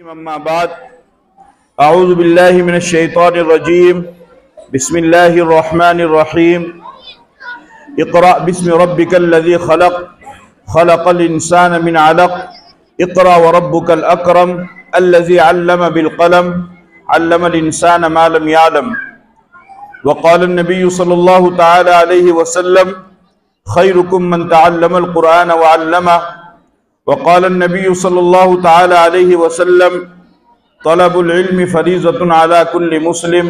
اما بعد اعوذ باللہ من الشیطان الرجیم بسم اللہ الرحمن الرحیم اقرأ باسم ربک الذی خلق خلق الانسان من علق اقرأ وربک الاکرم الذی علم بالقلم علم الانسان ما لم يعلم وقال النبی صلی اللہ تعالی علیہ وسلم خیرکم من تعلم القرآن وعلمہ وقال النبی صلی اللہ تعالی علیہ وسلم طلب العلم فریضۃ علی کل مسلم۔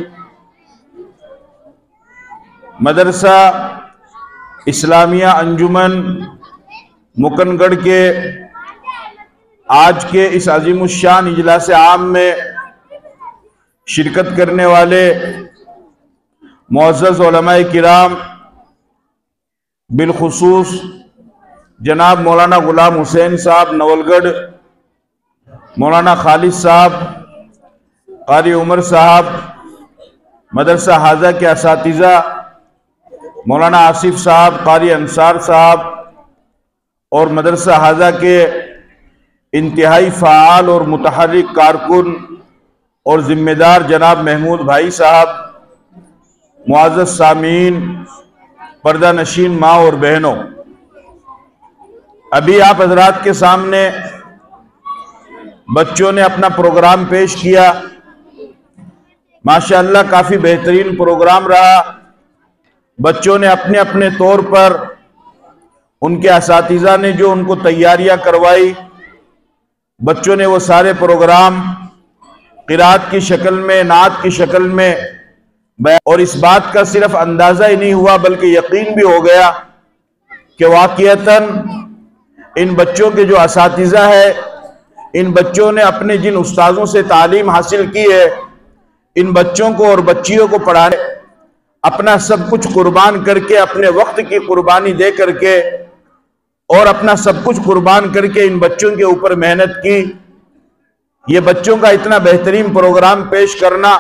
مدرسہ اسلامیہ انجمن مکن گڑھ کے آج کے اس عظیم الشان اجلاس عام میں شرکت کرنے والے معزز علماء کرام، بالخصوص جناب مولانا غلام حسین صاحب نولگڑھ، مولانا خالد صاحب، قاری عمر صاحب، مدرسہ حاضہ کے اساتذہ مولانا آصف صاحب، قاری انصار صاحب، اور مدرسہ حاضہ کے انتہائی فعال اور متحرک کارکن اور ذمہ دار جناب محمود بھائی صاحب، معزز سامعین، پردہ نشین ماں اور بہنوں، ابھی آپ حضرات کے سامنے بچوں نے اپنا پروگرام پیش کیا۔ ماشاءاللہ کافی بہترین پروگرام رہا۔ بچوں نے اپنے اپنے طور پر، ان کے اساتذہ نے جو ان کو تیاریاں کروائی، بچوں نے وہ سارے پروگرام قرات کی شکل میں، نعت کی شکل میں، اور اس بات کا صرف اندازہ ہی نہیں ہوا بلکہ یقین بھی ہو گیا کہ واقعتاً ان بچوں کے جو اساتذہ ہے، ان بچوں نے اپنے جن استاذوں سے تعلیم حاصل کی ہے، ان بچوں کو اور بچیوں کو پڑھانے اپنا سب کچھ قربان کر کے، اپنے وقت کی قربانی دے کر کے اور اپنا سب کچھ قربان کر کے ان بچوں کے اوپر محنت کی۔ یہ بچوں کا اتنا بہترین پروگرام پیش کرنا،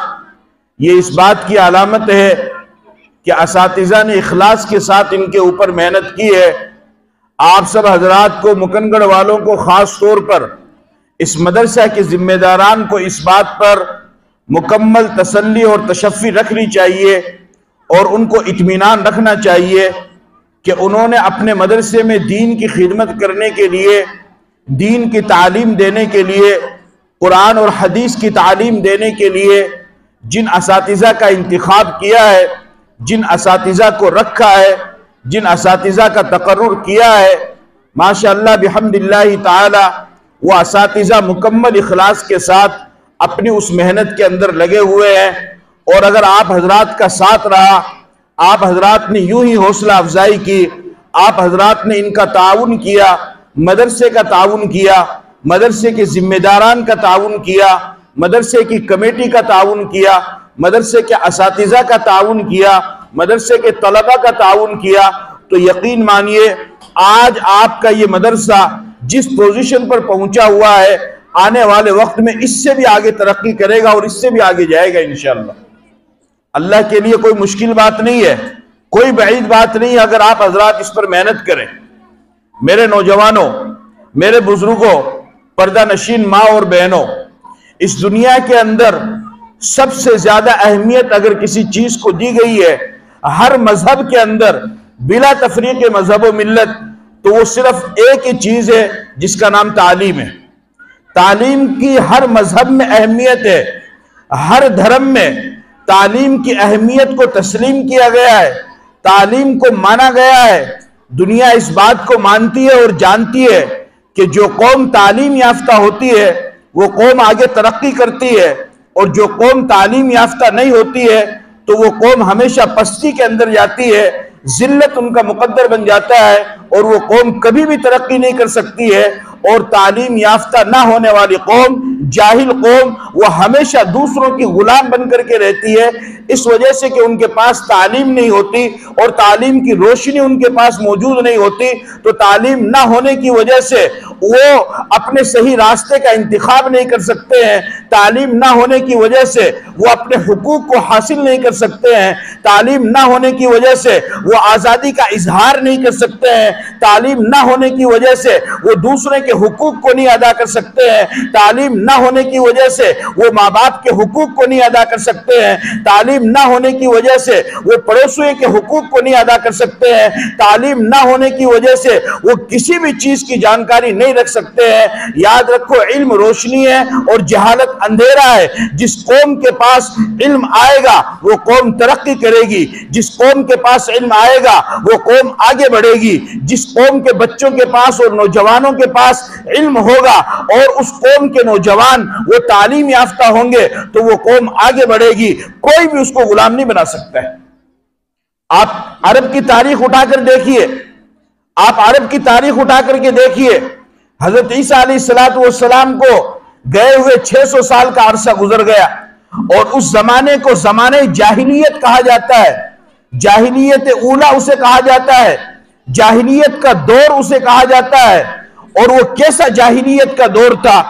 یہ اس بات کی علامت ہے کہ اساتذہ نے اخلاص کے ساتھ ان کے اوپر محنت کی ہے۔ آپ سب حضرات کو، مکن گڑھ والوں کو خاص طور پر، اس مدرسہ کے ذمہ داران کو اس بات پر مکمل تسلی اور تشفی رکھنی چاہیے اور ان کو اطمینان رکھنا چاہیے کہ انہوں نے اپنے مدرسے میں دین کی خدمت کرنے کے لیے، دین کی تعلیم دینے کے لیے، قرآن اور حدیث کی تعلیم دینے کے لیے جن اساتذہ کا انتخاب کیا ہے، جن اساتذہ کو رکھا ہے، جن اساتذہ کا تقرر کیا ہے، ماشاءاللہ بحمد اللہ تعالی وہ اساتذہ مکمل اخلاص کے ساتھ اپنی اس محنت کے اندر لگے ہوئے ہیں۔ اور اگر آپ حضرات کا ساتھ رہا، آپ حضرات نے یوں ہی حوصلہ افزائی کی، آپ حضرات نے ان کا تعاون کیا، مدرسے کا تعاون کیا، مدرسے کے ذمہ داران کا تعاون کیا، مدرسے کی کمیٹی کا تعاون کیا، مدرسے کے اساتذہ کا تعاون کیا، مدرسے کے طلبہ کا تعاون کیا، تو یقین مانیے آج آپ کا یہ مدرسہ جس پوزیشن پر پہنچا ہوا ہے، آنے والے وقت میں اس سے بھی آگے ترقی کرے گا اور اس سے بھی آگے جائے گا انشاءاللہ۔ اللہ کے لیے کوئی مشکل بات نہیں ہے، کوئی بعید بات نہیں ہے اگر آپ حضرات اس پر محنت کریں۔ میرے نوجوانوں، میرے بزرگوں، پردہ نشین ماں اور بہنوں، اس دنیا کے اندر سب سے زیادہ اہمیت اگر کسی چیز کو دی گئی ہے، ہر مذہب کے اندر بلا تفریق مذہب و ملت، تو وہ صرف ایک ہی چیز ہے جس کا نام تعلیم ہے۔ تعلیم کی ہر مذہب میں اہمیت ہے، ہر دھرم میں تعلیم کی اہمیت کو تسلیم کیا گیا ہے، تعلیم کو مانا گیا ہے۔ دنیا اس بات کو مانتی ہے اور جانتی ہے کہ جو قوم تعلیم یافتہ ہوتی ہے وہ قوم آگے ترقی کرتی ہے، اور جو قوم تعلیم یافتہ نہیں ہوتی ہے تو وہ قوم ہمیشہ پستی کے اندر جاتی ہے، ذلت ان کا مقدر بن جاتا ہے، اور وہ قوم کبھی بھی ترقی نہیں کر سکتی ہے۔ اور تعلیم یافتہ نہ ہونے والی قوم، جاہل قوم، وہ ہمیشہ دوسروں کی غلام بن کر کے رہتی ہے۔ اس وجہ سے کہ ان کے پاس تعلیم نہیں ہوتی اور تعلیم کی روشنی ان کے پاس موجود نہیں ہوتی، تو تعلیم نہ ہونے کی وجہ سے وہ اپنے صحیح راستے کا انتخاب نہیں کر سکتے ہیں، تعلیم نہ ہونے کی وجہ سے وہ اپنے حقوق کو حاصل نہیں کر سکتے ہیں، تعلیم نہ ہونے کی وجہ سے وہ آزادی کا اظہار نہیں کر سکتے ہیں، تعلیم نہ ہونے کی وجہ سے وہ دوسرے کے حقوق کو نہیں ادا کر سکتے ہیں، تعلیم نہ ہونے کی وجہ سے وہ ماں باپ کے حقوق کو نہیں ادا کر سکتے ہیں، تعلیم نہ ہونے کی وجہ سے وہ پڑوسیوں کے حقوق کو نہیں ادا کر سکتے ہیں، تعلیم نہ ہونے کی وجہ سے وہ کسی بھی چیز کی جانکاری نہیں رکھ سکتے ہیں۔ یاد رکھو، علم روشنی ہے اور جہالت اندھیرا ہے۔ جس قوم کے پاس علم آئے گا وہ قوم ترقی کرے گی، جس قوم کے پاس علم آئے گا وہ قوم آگے بڑھے گی، جس قوم کے بچوں کے پاس اور نوجوانوں کے پاس علم ہوگا اور اس قوم کے نوجوان وہ تعلیم یافتہ ہوں گے تو وہ قوم آگے بڑھے گی، کوئی بھی اس کو غلام نہیں بنا سکتا ہے۔ آپ عرب کی تاریخ اٹھا کر دیکھیے، آپ عرب کی تاریخ اٹھا کر کے دیکھیے، حضرت عیسیٰ علیہ السلام کو گئے ہوئے 600 سال کا عرصہ گزر گیا اور اس زمانے کو زمانے جاہلیت کہا جاتا ہے، جاہلیت اولا اسے کہا جاتا ہے، جاہلیت کا دور اسے کہا جاتا ہے۔ اور وہ کیسا جاہلیت کا دور تھا؟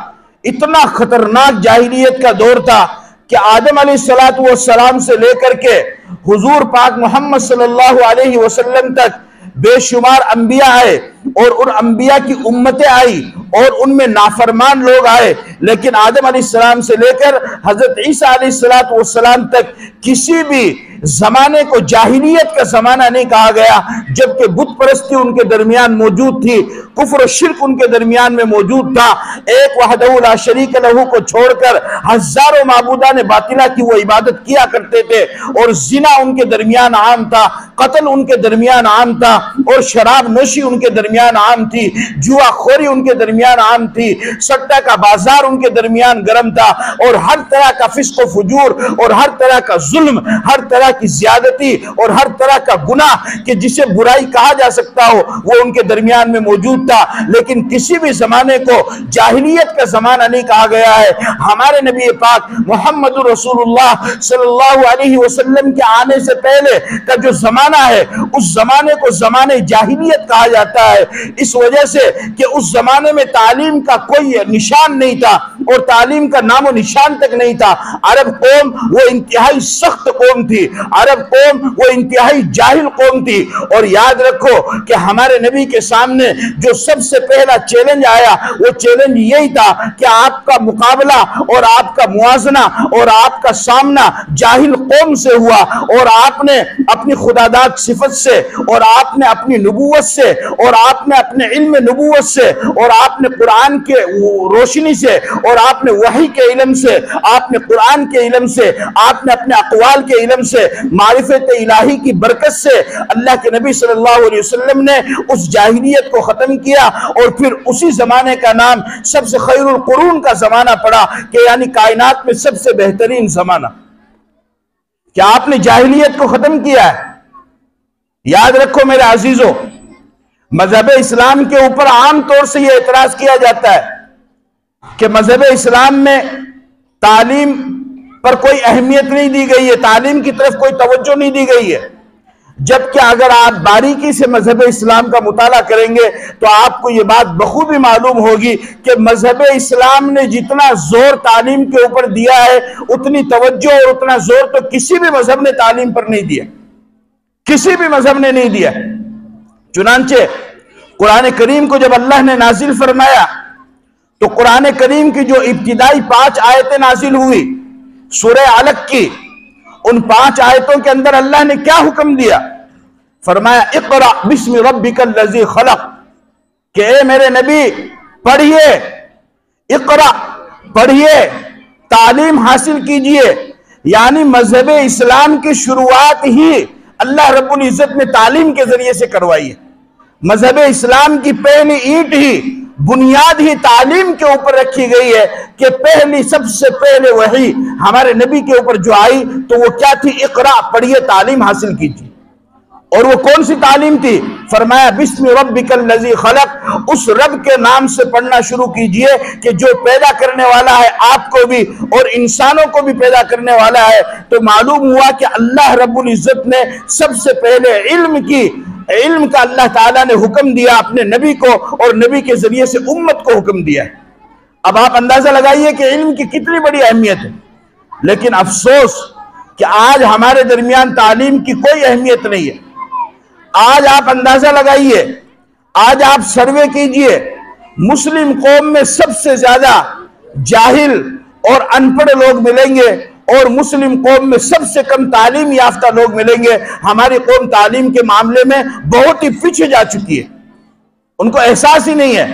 اتنا خطرناک جاہلیت کا دور تھا کہ آدم علیہ السلام سے لے کر کے حضور پاک محمد صلی اللہ علیہ وسلم تک بے شمار انبیاء آئے اور ان انبیاء کی امتیں آئی اور ان میں نافرمان لوگ آئے، لیکن آدم علیہ السلام سے لے کر حضرت عیسیٰ علیہ السلام تک کسی بھی زمانے کو جاہلیت کا زمانہ نہیں کہا گیا، جبکہ بت پرستی ان کے درمیان موجود تھی، کفر و شرک ان کے درمیان میں موجود تھا۔ ایک وحدہ لا شریک لہ کو چھوڑ کر ہزاروں معبودان باطلہ کی وہ عبادت کیا کرتے تھے، اور زنا ان کے درمیان عام تھا، قتل ان کے درمیان عام تھا، اور شراب نوشی ان کے درمیان عام تھی، جوا خوری ان کے درمیان عام تھی، سٹہ کا بازار ان کے درمیان گرم تھا، اور ہر طرح کا فسق و فجور اور ہر طرح کا ظلم، ہر طرح کی زیادتی اور ہر طرح کا گناہ کہ جسے برائی کہا جا سکتا ہو وہ ان کے درمیان میں موجود تھا۔ لیکن کسی بھی زمانے کو جاہلیت کا زمانہ نہیں کہا گیا ہے۔ ہمارے نبی پاک محمد رسول اللہ صلی اللہ علیہ وسلم کے آنے سے پہلے کا جو زمانہ ہے اس زمانے کو زمانے جاہلیت کہا جاتا ہے، اس وجہ سے کہ اس زمانے میں تعلیم کا کوئی نشان نہیں تھا اور تعلیم کا نام و نشان تک نہیں تھا۔ عرب قوم وہ انتہائی سخت قوم تھی، عرب قوم وہ انتہائی جاہل قوم تھی۔ اور یاد رکھو کہ ہمارے نبی کے سامنے جو سب سے پہلا چیلنج آیا وہ چیلنج یہی تھا کہ آپ کا مقابلہ اور آپ کا موازنہ اور آپ کا سامنا جاہل قوم سے ہوا، اور آپ نے اپنی خداداد صفت سے اور آپ نے اپنی نبوت سے اور آپ نے اپنے علم نبوت سے اور آپ نے قرآن کے روشنی سے اور آپ نے وحی کے علم سے، آپ نے قرآن کے علم سے، آپ نے اپنے اقوال کے علم سے، معرفت الہی کی برکت سے اللہ کے نبی صلی اللہ علیہ وسلم نے اس جاہلیت کو ختم کیا، اور پھر اسی زمانے کا نام سب سے خیر القرون کا زمانہ پڑا، کہ یعنی کائنات میں سب سے بہترین زمانہ۔ کیا آپ نے جاہلیت کو ختم کیا ہے؟ یاد رکھو میرے عزیزوں، مذہب اسلام کے اوپر عام طور سے یہ اعتراض کیا جاتا ہے کہ مذہب اسلام میں تعلیم پر کوئی اہمیت نہیں دی گئی ہے، تعلیم کی طرف کوئی توجہ نہیں دی گئی ہے، جبکہ اگر آپ باریکی سے مذہب اسلام کا مطالعہ کریں گے تو آپ کو یہ بات بخوبی معلوم ہوگی کہ مذہب اسلام نے جتنا زور تعلیم کے اوپر دیا ہے اتنی توجہ اور اتنا زور تو کسی بھی مذہب نے تعلیم پر نہیں دیا، کسی بھی مذہب نے نہیں دیا۔ چنانچہ قرآن کریم کو جب اللہ نے نازل فرمایا تو قرآن کریم کی جو ابتدائی 5 آیتیں نازل ہوئی سورہ علق کی، ان 5 آیتوں کے اندر اللہ نے کیا حکم دیا؟ فرمایا اقرأ بسم ربک الذی خلق، کہ اے میرے نبی پڑھیے، اقرأ پڑھیے، تعلیم حاصل کیجئے۔ یعنی مذہب اسلام کی شروعات ہی اللہ رب العزت نے تعلیم کے ذریعے سے کروائی ہے۔ مذہب اسلام کی پہلی اینٹ ہی، بنیاد ہی تعلیم کے اوپر رکھی گئی ہے کہ پہلی سب سے پہلے وحی ہمارے نبی کے اوپر جو آئی تو وہ کیا تھی؟ اقرأ، پڑھیے، تعلیم حاصل کیجیے۔ اور وہ کون سی تعلیم تھی؟ فرمایا بسم ربک الذی خلق، اس رب کے نام سے پڑھنا شروع کیجئے کہ جو پیدا کرنے والا ہے آپ کو بھی اور انسانوں کو بھی پیدا کرنے والا ہے۔ تو معلوم ہوا کہ اللہ رب العزت نے سب سے پہلے علم کا اللہ تعالیٰ نے حکم دیا اپنے نبی کو، اور نبی کے ذریعے سے امت کو حکم دیا ہے۔ اب آپ اندازہ لگائیے کہ علم کی کتنی بڑی اہمیت ہے، لیکن افسوس کہ آج ہمارے درمیان تعلیم کی کوئی اہمیت نہیں ہے۔ آج آپ اندازہ لگائیے، آج آپ سروے کیجئے، مسلم قوم میں سب سے زیادہ جاہل اور ان پڑھ لوگ ملیں گے، اور مسلم قوم میں سب سے کم تعلیم یافتہ لوگ ملیں گے۔ ہماری قوم تعلیم کے معاملے میں بہت ہی پیچھے جا چکی ہے، ان کو احساس ہی نہیں ہے،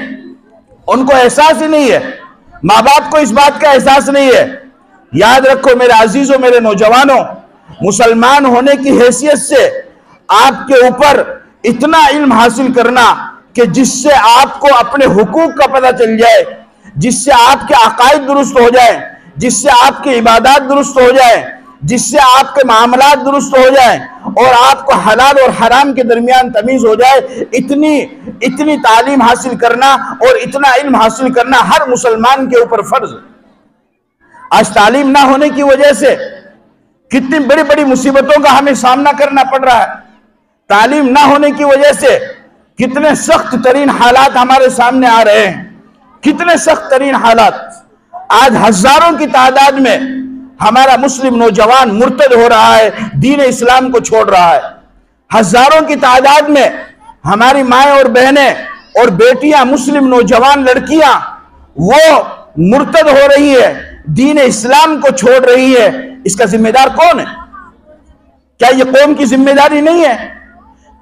ان کو احساس ہی نہیں ہے، ماں باپ کو اس بات کا احساس نہیں ہے۔ یاد رکھو میرے عزیزوں، میرے نوجوانوں، مسلمان ہونے کی حیثیت سے آپ کے اوپر اتنا علم حاصل کرنا کہ جس سے آپ کو اپنے حقوق کا پتہ چل جائے، جس سے آپ کے عقائد درست ہو جائیں، جس سے آپ کی عبادات درست ہو جائیں، جس سے آپ کے معاملات درست ہو جائیں، اور آپ کو حلال اور حرام کے درمیان تمیز ہو جائے، اتنی تعلیم حاصل کرنا اور اتنا علم حاصل کرنا ہر مسلمان کے اوپر فرض ہے۔ آج تعلیم نہ ہونے کی وجہ سے کتنی بڑی بڑی مصیبتوں کا ہمیں سامنا کرنا پڑ رہا ہے۔ تعلیم نہ ہونے کی وجہ سے کتنے سخت ترین حالات ہمارے سامنے آ رہے ہیں، کتنے سخت ترین حالات۔ آج ہزاروں کی تعداد میں ہمارا مسلم نوجوان مرتد ہو رہا ہے، دین اسلام کو چھوڑ رہا ہے۔ ہزاروں کی تعداد میں ہماری مائیں اور بہنیں اور بیٹیاں، مسلم نوجوان لڑکیاں وہ مرتد ہو رہی ہے، دین اسلام کو چھوڑ رہی ہے۔ اس کا ذمہ دار کون ہے؟ کیا یہ قوم کی ذمہ داری نہیں ہے؟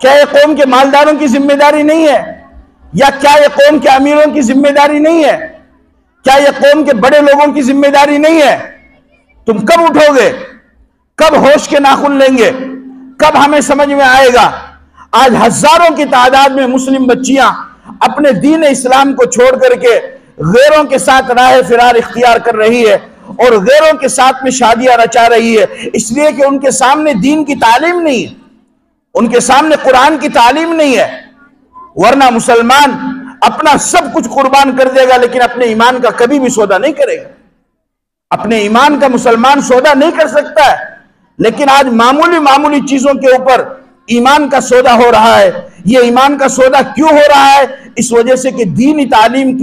کیا یہ قوم کے مالداروں کی ذمہ داری نہیں ہے؟ یا کیا یہ قوم کے امیروں کی ذمہ داری نہیں ہے؟ کیا یہ قوم کے بڑے لوگوں کی ذمہ داری نہیں ہے؟ تم کب اٹھو گے؟ کب ہوش کے ناخن لیں گے؟ کب ہمیں سمجھ میں آئے گا؟ آج ہزاروں کی تعداد میں مسلم بچیاں اپنے دین اسلام کو چھوڑ کر کے غیروں کے ساتھ راہ فرار اختیار کر رہی ہے، اور غیروں کے ساتھ میں شادیاں رچا رہی ہے، اس لیے کہ ان کے سامنے دین کی تعلیم نہیں ہے، ان کے سامنے قرآن کی تعلیم نہیں ہے۔ ورنہ مسلمان اپنا سب کچھ قربان کر دے گا، لیکن اپنے ایمان کا کبھی بھی سودا نہیں کرے گا۔ اپنے ایمان کا مسلمان سودا نہیں کر سکتا ہے، لیکن آج معمولی چیزوں کے اوپر ایمان کا سودا ہو رہا ہے۔ یہ ایمان کا سودا کیوں ہو رہا ہے؟ اس وجہ سے کہ دینی تعلیم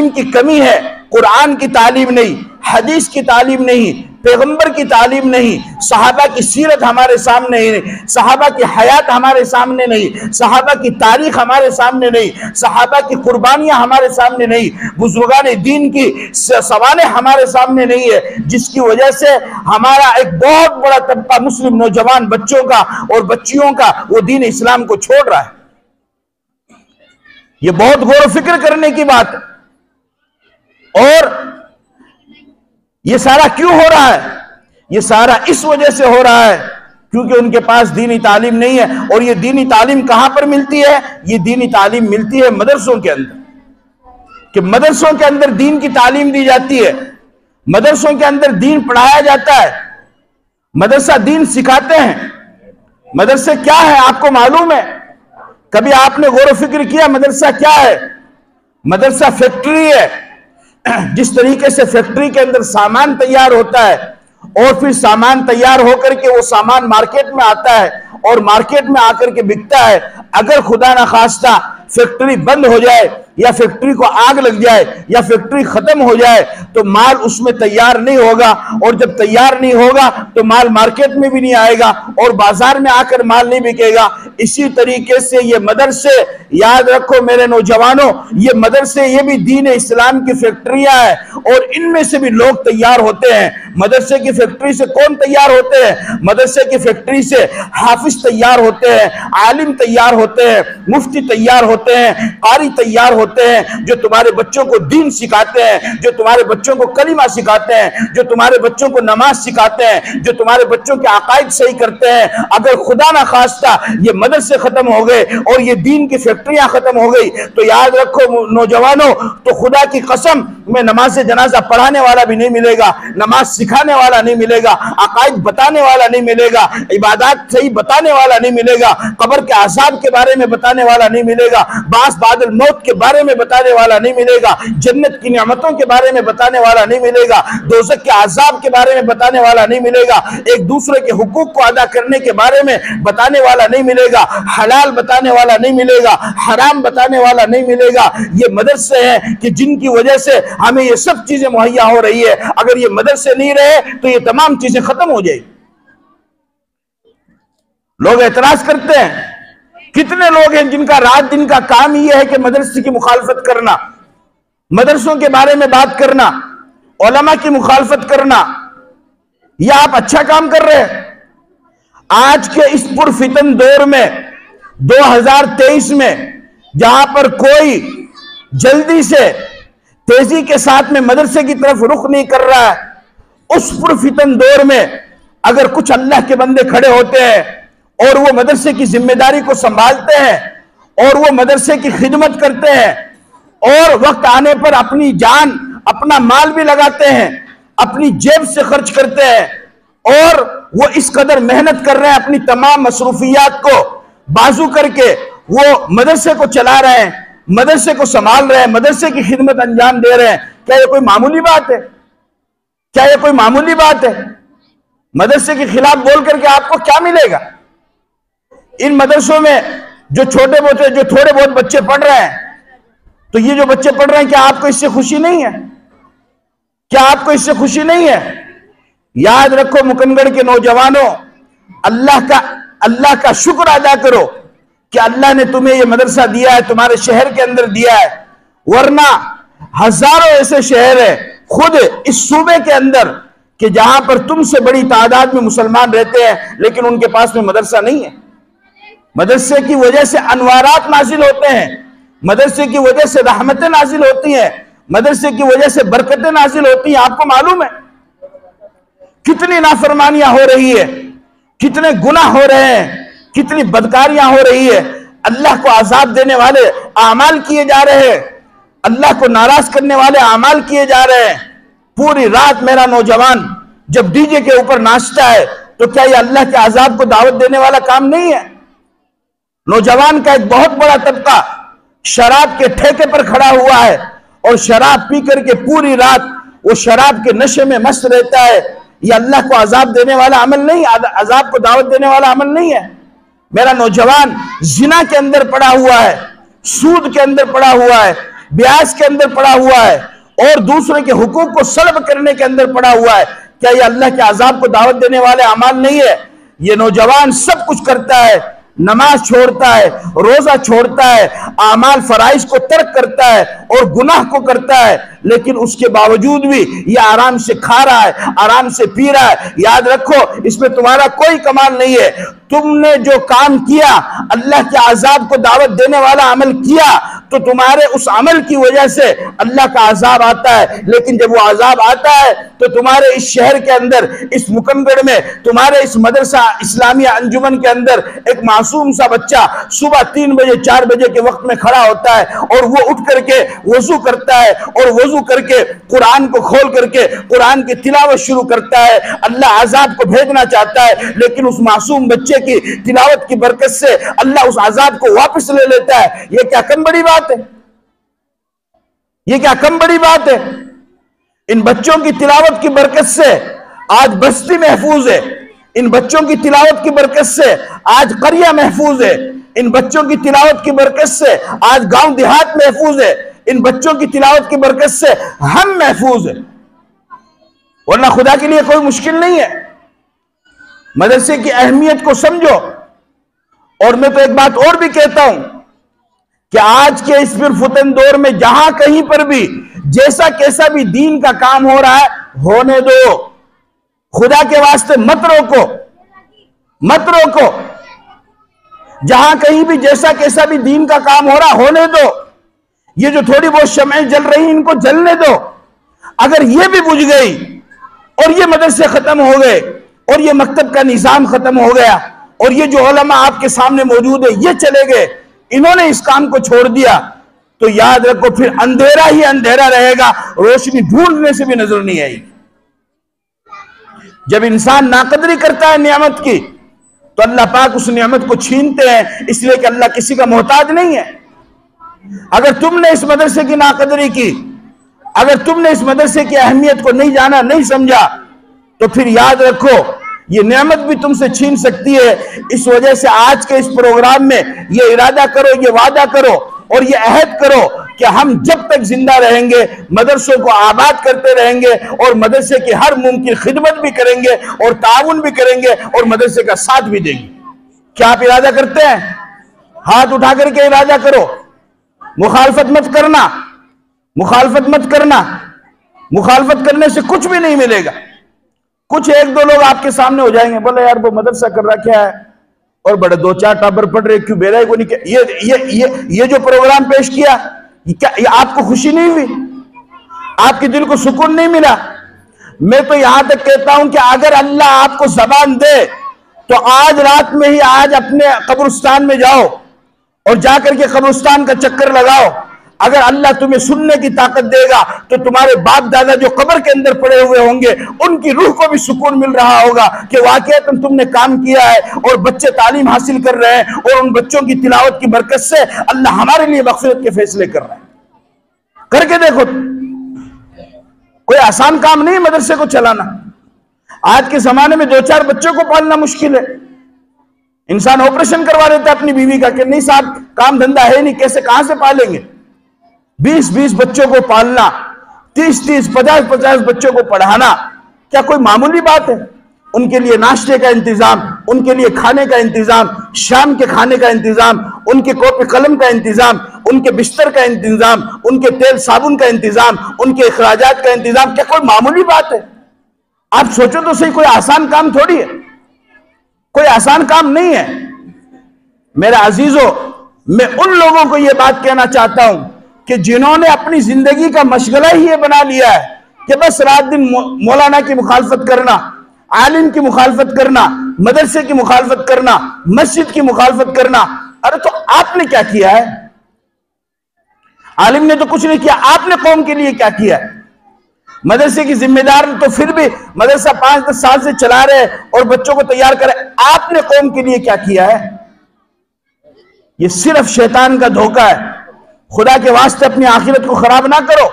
کی کمی ہے۔ قرآن کی تعلیم نہیں، حدیث کی تعلیم نہیں، پیغمبر کی تعلیم نہیں، صحابہ کی سیرت ہمارے سامنے نہیں، صحابہ کی حیات ہمارے سامنے نہیں، صحابہ کی تاریخ ہمارے سامنے نہیں، صحابہ کی قربانیاں ہمارے سامنے نہیں، بزرگان دین کی سوانح ہمارے سامنے نہیں ہے، جس کی وجہ سے ہمارا ایک بہت بڑا طبقہ مسلم نوجوان بچوں کا اور بچیوں کا وہ دین اسلام کو چھوڑ رہا ہے۔ یہ بہت غور و فکر کرنے کی بات ہے۔ اور یہ سارا کیوں ہو رہا ہے؟ یہ سارا اس وجہ سے ہو رہا ہے کیونکہ ان کے پاس دینی تعلیم نہیں ہے۔ اور یہ دینی تعلیم کہاں پر ملتی ہے؟ یہ دینی تعلیم ملتی ہے مدرسوں کے اندر، کہ مدرسوں کے اندر دین کی تعلیم دی جاتی ہے، مدرسوں کے اندر دین پڑھایا جاتا ہے، مدرسہ دین سکھاتے ہیں۔ مدرسے کیا ہے آپ کو معلوم ہے؟ کبھی آپ نے غور و فکر کیا مدرسہ کیا ہے؟ مدرسہ فیکٹری ہے۔ جس طریقے سے فیکٹری کے اندر سامان تیار ہوتا ہے اور پھر سامان تیار ہو کر کے وہ سامان مارکیٹ میں آتا ہے اور مارکیٹ میں آ کر کے بکتا ہے، اگر خدا نخواستہ فیکٹری بند ہو جائے یا فیکٹری کو آگ لگ جائے یا فیکٹری ختم ہو جائے تو مال اس میں تیار نہیں ہوگا، اور جب تیار نہیں ہوگا تو مال مارکیٹ میں بھی نہیں آئے گا اور بازار میں آ کر مال نہیں بکے گا۔ اسی طریقے سے یہ مدرسے، یاد رکھو میرے نوجوانوں، یہ مدرسے یہ بھی دین اسلام کی فیکٹریاں ہیں، اور ان میں سے بھی لوگ تیار ہوتے ہیں۔ مدرسے کی فیکٹری سے کون تیار ہوتے ہیں؟ مدرسے کی فیکٹری سے حافظ تیار ہوتے ہیں، عالم تیار ہوتے ہیں، مفتی تیار ہوتے ہیں، قاری تیار ہوتے ہیں، جو تمہارے بچوں کو دین سکھاتے ہیں، جو تمہارے بچوں کو کلمہ سکھاتے ہیں، جو تمہارے بچوں کو نماز سکھاتے ہیں، جو تمہارے بچوں کے عقائد صحیح کرتے ہیں۔ اگر خدا نہ خواستہ یہ مدرسے ختم ہو گئے اور یہ دین کی فیکٹریاں ختم ہو گئی تو یاد رکھو نوجوانوں، تو خدا کی قسم تمہیں نماز جنازہ پڑھانے والا بھی نہیں ملے گا، نماز سکھانے والا نہیں ملے گا، عقائد بتانے والا نہیں ملے گا، عبادات صحیح بتانے والا نہیں ملے گا، قبر کے عذاب کے بارے میں بتانے والا نہیں ملے گا، بعث بعد الموت کے بارے میں بتانے والا نہیں ملے گا، جنت کی نعمتوں کے بارے میں بتانے والا نہیں ملے گا، دوزخ کے عذاب کے بارے میں بتانے والا نہیں ملے گا، ایک دوسرے کے حقوق کو ادا کرنے کے بارے میں بتانے والا نہیں ملے گا، حلال بتانے والا نہیں ملے گا، حرام بتانے والا نہیں ملے گا۔ یہ مدرسے ہیں کہ جن کی وجہ سے ہمیں یہ سب چیزیں مہیا ہو رہی ہے۔ اگر یہ مدرسے نہیں رہے تو یہ تمام چیزیں ختم ہو جائیں۔ لوگ اعتراض کرتے ہیں، کتنے لوگ ہیں جن کا رات دن کا کام یہ ہے کہ مدرسے کی مخالفت کرنا، مدرسوں کے بارے میں بات کرنا، علماء کی مخالفت کرنا۔ یہ آپ اچھا کام کر رہے ہیں۔ آج کے اس پرفتن دور میں 2023 میں جہاں پر کوئی جلدی سے تیزی کے ساتھ میں مدرسے کی طرف رخ نہیں کر رہا ہے، اس پرفتن دور میں اگر کچھ اللہ کے بندے کھڑے ہوتے ہیں اور وہ مدرسے کی ذمہ داری کو سنبھالتے ہیں اور وہ مدرسے کی خدمت کرتے ہیں اور وقت آنے پر اپنی جان اپنا مال بھی لگاتے ہیں، اپنی جیب سے خرچ کرتے ہیں اور وہ اس قدر محنت کر رہے ہیں، اپنی تمام مصروفیات کو بازو کر کے وہ مدرسے کو چلا رہے ہیں، مدرسے کو سنبھال رہے ہیں، مدرسے کی خدمت انجام دے رہے ہیں۔ کیا یہ کوئی معمولی بات ہے؟ کیا یہ کوئی معمولی بات ہے؟ مدرسے کے خلاف بول کر کے آپ کو کیا ملے گا؟ ان مدرسوں میں جو چھوٹے موٹے جو تھوڑے بہت بچے پڑھ رہے ہیں، تو یہ جو بچے پڑھ رہے ہیں، کیا آپ کو اس سے خوشی نہیں ہے؟ کیا آپ کو اس سے خوشی نہیں ہے؟ یاد رکھو مکنگڑ کے نوجوانوں، اللہ کا شکر ادا کرو کہ اللہ نے تمہیں یہ مدرسہ دیا ہے، تمہارے شہر کے اندر دیا ہے، ورنہ ہزاروں ایسے شہر ہیں خود اس صوبے کے اندر کہ جہاں پر تم سے بڑی تعداد میں مسلمان رہتے ہیں لیکن ان کے پاس میں مدرسہ نہیں ہے۔ مدرسے کی وجہ سے انوارات نازل ہوتے ہیں، مدرسے کی وجہ سے رحمتیں نازل ہوتی ہیں، مدرسے کی وجہ سے برکتیں نازل ہوتی ہیں۔ آپ کو معلوم ہے کتنی نافرمانیاں ہو رہی ہے، کتنے گناہ ہو رہے ہیں، کتنی بدکاریاں ہو رہی ہے، اللہ کو عذاب دینے والے اعمال کیے جا رہے ہیں، اللہ کو ناراض کرنے والے اعمال کیے جا رہے ہیں۔ پوری رات میرا نوجوان جب ڈی جے کے اوپر ناچتا ہے تو کیا یہ اللہ کے عذاب کو دعوت دینے والا کام نہیں ہے؟ نوجوان کا ایک بہت بڑا طبقہ شراب کے ٹھیکے پر کھڑا ہوا ہے اور شراب پی کر کے پوری رات وہ شراب کے نشے میں مست رہتا ہے۔ یہ اللہ کو عذاب دینے والا عمل نہیں، عذاب کو دعوت دینے والا عمل نہیں ہے۔ میرا نوجوان زنا کے اندر پڑا ہوا ہے، سود کے اندر پڑا ہوا ہے، بیاج کے اندر پڑا ہوا ہے اور دوسرے کے حقوق کو سلب کرنے کے اندر پڑا ہوا ہے۔ کیا یہ اللہ کے عذاب کو دعوت دینے والے اعمال نہیں ہے؟ یہ نوجوان سب کچھ کرتا ہے، نماز چھوڑتا ہے، روزہ چھوڑتا ہے، اعمال فرائض کو ترک کرتا ہے اور گناہ کو کرتا ہے، لیکن اس کے باوجود بھی یہ آرام سے کھا رہا ہے، آرام سے پی رہا ہے۔ یاد رکھو اس میں تمہارا کوئی کمال نہیں ہے۔ تم نے جو کام کیا، اللہ کے عذاب کو دعوت دینے والا عمل کیا، تو تمہارے اس عمل کی وجہ سے اللہ کا عذاب آتا ہے، لیکن جب وہ عذاب آتا ہے تو تمہارے اس شہر کے اندر، اس مکنگڑ میں، تمہارے اس مدرسہ اسلامیہ انجمن کے اندر ایک معصوم سا بچہ صبح 3 بجے 4 بجے کے وقت میں کھڑا ہوتا ہے اور وہ اٹھ کر کے وضو کرتا ہے اور وضو کر کے قرآن کو کھول کر کے قرآن کی تلاوت شروع کرتا ہے۔ اللہ عذاب کو بھیجنا چاہتا ہے لیکن اس معصوم بچے کی تلاوت کی برکت سے اللہ اس عذاب کو واپس لے لیتا ہے۔ یہ کیا کم بڑی بات ہے؟ یہ کیا کم بڑی بات ہے؟ ان بچوں کی تلاوت کی برکت سے آج بستی محفوظ ہے، ان بچوں کی تلاوت کی برکت سے آج قریہ محفوظ ہے، ان بچوں کی تلاوت کی برکت سے آج گاؤں دیہات محفوظ ہے، ان بچوں کی تلاوت کی برکت سے ہم محفوظ ہیں، ورنہ خدا کے لیے کوئی مشکل نہیں ہے۔ مدرسے کی اہمیت کو سمجھو۔ اور میں تو ایک بات اور بھی کہتا ہوں کہ آج کے اس پرفتن دور میں جہاں کہیں پر بھی جیسا کیسا بھی دین کا کام ہو رہا ہے، ہونے دو، خدا کے واسطے مت روکو، مت روکو۔ جہاں کہیں بھی جیسا کیسا بھی دین کا کام ہو رہا، ہونے دو۔ یہ جو تھوڑی بہت شمعیں جل رہی ان کو جلنے دو۔ اگر یہ بھی بجھ گئی اور یہ مدرسے ختم ہو گئے اور یہ مکتب کا نظام ختم ہو گیا اور یہ جو علماء آپ کے سامنے موجود ہے یہ چلے گئے، انہوں نے اس کام کو چھوڑ دیا، تو یاد رکھو پھر اندھیرا ہی اندھیرا رہے گا، روشنی ڈھونڈنے سے بھی نظر نہیں آئے گی۔ جب انسان ناقدری کرتا ہے نعمت کی تو اللہ پاک اس نعمت کو چھینتے ہیں، اس لیے کہ اللہ کسی کا محتاج نہیں ہے۔ اگر تم نے اس مدرسے کی ناقدری کی، اگر تم نے اس مدرسے کی اہمیت کو نہیں جانا، نہیں سمجھا، تو پھر یاد رکھو یہ نعمت بھی تم سے چھین سکتی ہے۔ اس وجہ سے آج کے اس پروگرام میں یہ ارادہ کرو، یہ وعدہ کرو اور یہ عہد کرو کہ ہم جب تک زندہ رہیں گے مدرسوں کو آباد کرتے رہیں گے اور مدرسے کی ہر ممکن خدمت بھی کریں گے اور تعاون بھی کریں گے اور مدرسے کا ساتھ بھی دیں گے۔ کیا آپ ارادہ کرتے ہیں؟ ہاتھ اٹھا کر کے ارادہ کرو۔ مخالفت مت کرنا، مخالفت مت کرنا، مخالفت کرنے سے کچھ بھی نہیں ملے گا۔ کچھ ایک دو لوگ آپ کے سامنے ہو جائیں گے، بولے یار وہ مدرسہ کر رہا کیا ہے اور بڑے دو چار ٹابر پڑھ رہے، کیوں بیرا کو نہیں؟ یہ جو پروگرام پیش کیا یہ آپ کو خوشی نہیں ہوئی؟ آپ کے دل کو سکون نہیں ملا؟ میں تو یہاں تک کہتا ہوں کہ اگر اللہ آپ کو زبان دے تو آج رات میں ہی آج اپنے قبرستان میں جاؤ اور جا کر کے قبرستان کا چکر لگاؤ۔ اگر اللہ تمہیں سننے کی طاقت دے گا تو تمہارے باپ دادا جو قبر کے اندر پڑے ہوئے ہوں گے ان کی روح کو بھی سکون مل رہا ہوگا کہ واقعی تم نے کام کیا ہے، اور بچے تعلیم حاصل کر رہے ہیں اور ان بچوں کی تلاوت کی برکت سے اللہ ہمارے لیے مغفرت کے فیصلے کر رہا ہے۔ کر کے دیکھو، کوئی آسان کام نہیں مدرسے کو چلانا۔ آج کے زمانے میں دو چار بچوں کو پالنا مشکل ہے۔ انسان آپریشن کروا لیتا ہے اپنی بیوی کا کہ نہیں صاحب کام دھندہ ہے نہیں، کیسے کہاں سے پالیں گے؟ 20 بچوں کو پالنا، 30 50 بچوں کو پڑھانا کیا کوئی معمولی بات ہے؟ ان کے لیے ناشتے کا انتظام، ان کے لیے کھانے کا انتظام، شام کے کھانے کا انتظام، ان کے کاپی قلم کا انتظام، ان کے بستر کا انتظام، ان کے تیل صابن کا انتظام، ان کے اخراجات کا انتظام، کیا کوئی معمولی بات ہے؟ آپ سوچو تو صحیح، کوئی آسان کام تھوڑی ہے، کوئی آسان کام نہیں ہے۔ میرے عزیزو، میں ان لوگوں کو یہ بات کہنا چاہتا ہوں کہ جنہوں نے اپنی زندگی کا مشغلہ ہی یہ بنا لیا ہے کہ بس رات دن مولانا کی مخالفت کرنا، عالم کی مخالفت کرنا، مدرسے کی مخالفت کرنا، مسجد کی مخالفت کرنا۔ ارے تو آپ نے کیا کیا ہے؟ عالم نے تو کچھ نہیں کیا، آپ نے قوم کے لیے کیا کیا ہے؟ مدرسے کی ذمہ دار تو پھر بھی مدرسہ 5-10 سال سے چلا رہے اور بچوں کو تیار کرے، آپ نے قوم کے لیے کیا کیا ہے؟ یہ صرف شیطان کا دھوکہ ہے۔ خدا کے واسطے اپنی آخرت کو خراب نہ کرو،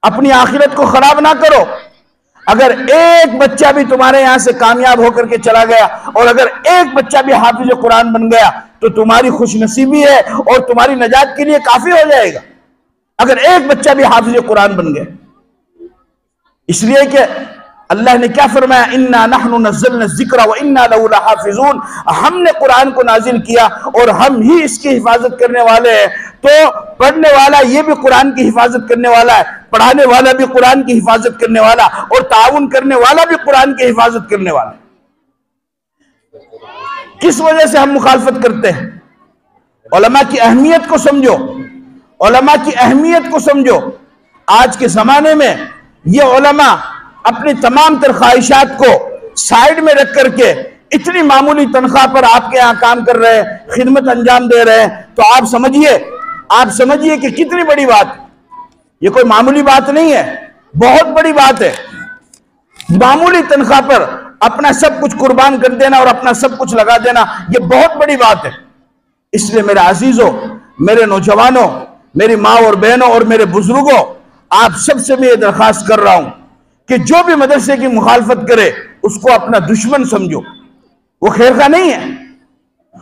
اپنی آخرت کو خراب نہ کرو۔ اگر ایک بچہ بھی تمہارے یہاں سے کامیاب ہو کر کے چلا گیا اور اگر ایک بچہ بھی حافظ قرآن بن گیا تو تمہاری خوش نصیبی ہے اور تمہاری نجات کے لیے کافی ہو جائے گا، اگر ایک بچہ بھی حافظ قرآن بن گیا۔ اس لیے کہ اللہ نے کیا فرمایا؟ اِنَّا نَحْنُ نَزَّلْنَا الذِّكْرَ وَإِنَّا لَهُ لَحَافِظُونَ، ہم نے قرآن کو نازل کیا اور ہم ہی اس کی حفاظت کرنے والے ہیں۔ تو پڑھنے والا یہ بھی قرآن کی حفاظت کرنے والا ہے، پڑھانے والا بھی قرآن کی حفاظت کرنے والا، اور تعاون کرنے والا بھی قرآن کی حفاظت کرنے والا۔ کس وجہ سے ہم مخالفت کرتے ہیں؟ علماء کی اہمیت کو سمجھو، علماء کی اہمیت کو سمجھو۔ آج کے زمانے میں یہ علماء اپنی تمام تر خواہشات کو سائیڈ میں رکھ کر کے اتنی معمولی تنخواہ پر آپ کے ہاں کام کر رہے ہیں، خدمت انجام دے رہے ہیں، تو آپ سمجھیے کہ کتنی بڑی بات۔ یہ کوئی معمولی بات نہیں ہے، بہت بڑی بات ہے۔ معمولی تنخواہ پر اپنا سب کچھ قربان کر دینا اور اپنا سب کچھ لگا دینا، یہ بہت بڑی بات ہے۔ اس لیے میرے عزیزوں، میرے نوجوانوں، میری ماں اور بہنوں اور میرے بزرگوں، آپ سب سے میں یہ درخواست کر رہا ہوں کہ جو بھی مدرسے کی مخالفت کرے اس کو اپنا دشمن سمجھو۔ وہ خیر خواہ نہیں ہے،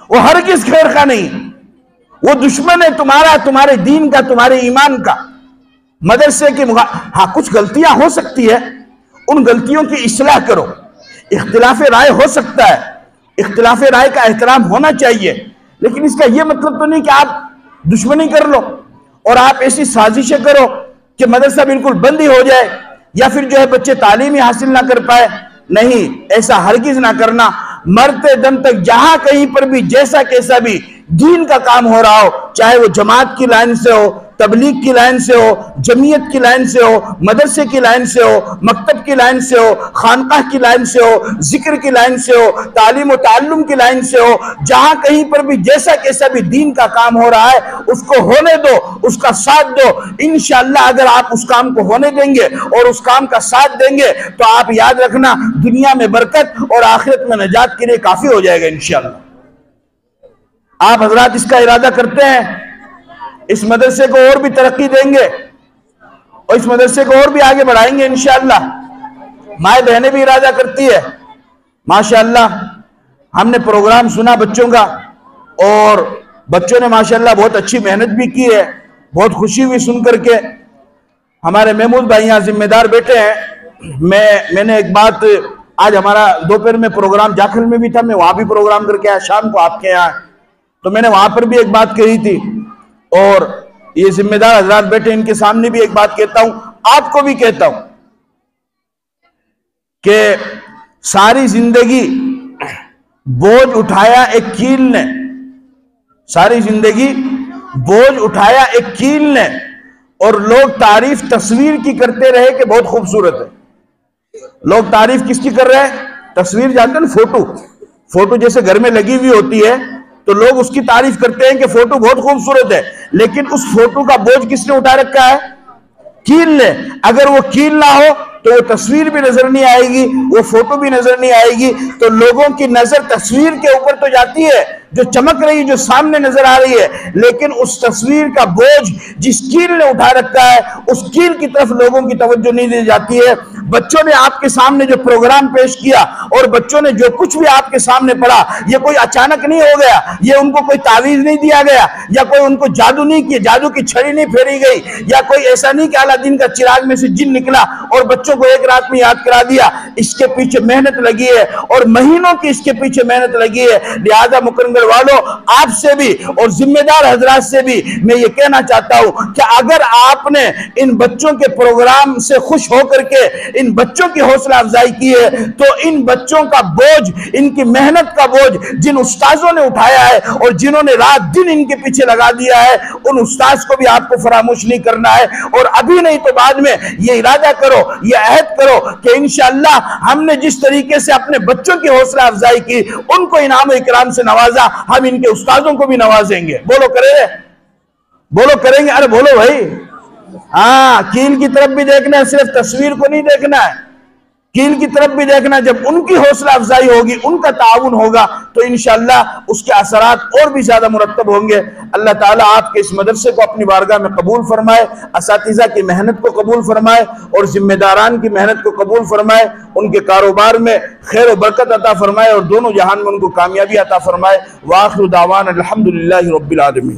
وہ ہرگز خیر خواہ نہیں ہے، وہ دشمن ہے تمہارا، تمہارے دین کا، تمہارے ایمان کا۔ مدرسے کی ہاں کچھ غلطیاں ہو سکتی ہے، ان غلطیوں کی اصلاح کرو۔ اختلاف رائے ہو سکتا ہے، اختلاف رائے کا احترام ہونا چاہیے، لیکن اس کا یہ مطلب تو نہیں کہ آپ دشمنی کر لو اور آپ ایسی سازشیں کرو کہ مدرسہ بالکل بند ہی ہو جائے یا پھر جو ہے بچے تعلیم ہی حاصل نہ کر پائے۔ نہیں، ایسا ہرگز نہ کرنا۔ مرتے دم تک جہاں کہیں پر بھی جیسا کیسا بھی دین کا کام ہو رہا ہو، چاہے وہ جماعت کی لائن سے ہو، تبلیغ کی لائن سے ہو، جمعیت کی لائن سے ہو، مدرسے کی لائن سے ہو، مکتب کی لائن سے ہو، خانقاہ کی لائن سے ہو، ذکر کی لائن سے ہو، تعلیم و تعلم کی لائن سے ہو، جہاں کہیں پر بھی جیسا کیسا بھی دین کا کام ہو رہا ہے اس کو ہونے دو، اس کا ساتھ دو۔ انشاءاللہ اگر آپ اس کام کو ہونے دیں گے اور اس کام کا ساتھ دیں گے تو آپ یاد رکھنا دنیا میں برکت اور آخرت میں نجات کے لیے کافی ہو جائے گا انشاءاللہ۔ آپ حضرات اس کا ارادہ کرتے ہیں، اس مدرسے کو اور بھی ترقی دیں گے اور اس مدرسے کو اور بھی آگے بڑھائیں گے انشاءاللہ۔ مائیں بہنیں بھی ارادہ کرتی ہے۔ ماشاءاللہ ہم نے پروگرام سنا بچوں کا اور بچوں نے ماشاءاللہ بہت اچھی محنت بھی کی ہے، بہت خوشی ہوئی سن کر کے۔ ہمارے محمود بھائی یہاں ذمہ دار بیٹھے ہیں۔ میں نے ایک بات، آج ہمارا دوپہر میں پروگرام جاکھل میں بھی تھا، میں وہاں بھی پروگرام کر کے آیا، شام کو آپ کے یہاں، تو میں نے وہاں پر بھی ایک بات کہی تھی اور یہ ذمہ دار حضرات بیٹھے ان کے سامنے بھی ایک بات کہتا ہوں، آپ کو بھی کہتا ہوں کہ ساری زندگی بوجھ اٹھایا ایک کیل نے، ساری زندگی بوجھ اٹھایا ایک کیل نے، اور لوگ تعریف تصویر کی کرتے رہے کہ بہت خوبصورت ہے۔ لوگ تعریف کس کی کر رہے ہیں؟ تصویر جانتے ہیں، فوٹو جیسے گھر میں لگی ہوئی ہوتی ہے تو لوگ اس کی تعریف کرتے ہیں کہ فوٹو بہت خوبصورت ہے، لیکن اس فوٹو کا بوجھ کس نے اٹھا رکھا ہے؟ کیل نے۔ اگر وہ کیل نہ ہو تو وہ تصویر بھی نظر نہیں آئے گی، وہ فوٹو بھی نظر نہیں آئے گی، تو لوگوں کی نظر تصویر کے اوپر تو جاتی ہے جو چمک رہی، جو سامنے نظر آ رہی ہے، لیکن اس تصویر کا بوجھ جس کیل نے اٹھا رکھا ہے اس کیل کی طرف لوگوں کی توجہ نہیں دی جاتی ہے۔ بچوں نے آپ کے سامنے جو پروگرام پیش کیا اور بچوں نے جو کچھ بھی آپ کے سامنے پڑھا، یہ کوئی اچانک نہیں ہو گیا، یہ ان کو کوئی تعویذ نہیں دیا گیا، یا کوئی ان کو جادو نہیں کیا، جادو کی چھڑی نہیں پھیری گئی، یا کوئی ایسا نہیں کہ اعلیٰ دین کا چراغ میں سے جن نکلا اور بچوں کو ایک رات میں یاد کرا دیا۔ اس کے پیچھے محنت لگی ہے اور مہینوں کی اس کے پیچھے محنت لگی ہے۔ لہذا مکرمگڑھ والوں، آپ سے بھی اور ذمہ دار حضرات سے بھی میں یہ کہنا چاہتا ہوں کہ اگر آپ نے ان بچوں کے پروگرام سے خوش ہو کر کے ان بچوں کی حوصلہ افزائی کی ہے تو ان بچوں کا بوجھ، ان کی محنت کا بوجھ جن استاذوں نے اٹھایا ہے اور جنہوں نے رات دن ان کے پیچھے لگا دیا ہے، ان استاذ کو بھی آپ کو فراموش نہیں کرنا ہے، اور ابھی نہیں تو بعد میں یہ ارادہ کرو، یہ عہد کرو کہ انشاءاللہ ہم نے جس طریقے سے اپنے بچوں کی حوصلہ افزائی کی، ان کو انعام و اکرام سے نوازا، ہم ان کے استاذوں کو بھی نوازیں گے۔ بولو کریں گے؟ ارے بولو بھائی۔ ہاں، کیل کی طرف بھی دیکھنا ہے، صرف تصویر کو نہیں دیکھنا ہے، کیل کی طرف بھی دیکھنا ہے۔ جب ان کی حوصلہ افزائی ہوگی، ان کا تعاون ہوگا تو انشاءاللہ اس کے اثرات اور بھی زیادہ مرتب ہوں گے۔ اللہ تعالیٰ آپ کے اس مدرسے کو اپنی بارگاہ میں قبول فرمائے، اساتذہ کی محنت کو قبول فرمائے اور ذمہ داران کی محنت کو قبول فرمائے، ان کے کاروبار میں خیر و برکت عطا فرمائے اور دونوں جہان میں ان کو کامیابی عطا فرمائے۔ وآخر دعوانا الحمدللہ رب العالمین۔